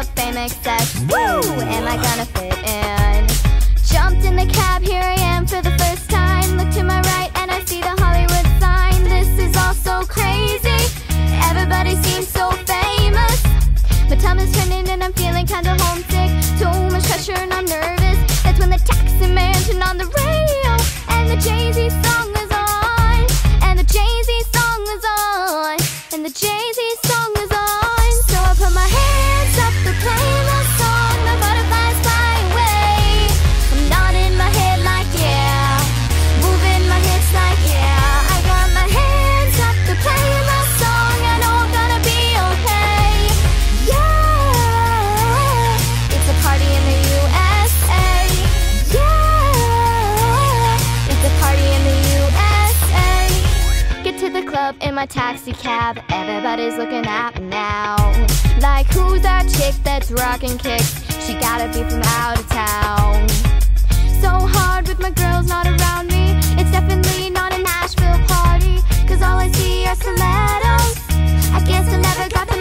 what fame accepts. Woo! Am I gonna fit in? Jumped in the cab, here I am for the first time. Look to my right and I see the Hollywood sign. This is all so crazy, everybody seems so famous. My time is turning and I'm feeling kinda homesick. Too much pressure and I'm nervous. That's when the taxi man turned on the radio and the Jay-Z song was on. And the Jay-Z song was on. And the Jay-Z song was on. So I put my hands up to play my song. My butterflies fly away. I'm nodding my head like yeah, moving my hips like yeah. I got my hands up to play my song. I know I'm gonna be okay. Yeah, it's a party in the USA. Yeah, it's a party in the USA. Get to the club in my taxi cab. Everybody's looking at me now. Like, who's that chick that's rocking kicks? She gotta be from out of town. So hard with my girls not around me. It's definitely not a Nashville party, 'cause all I see are stilettos. I guess I never got the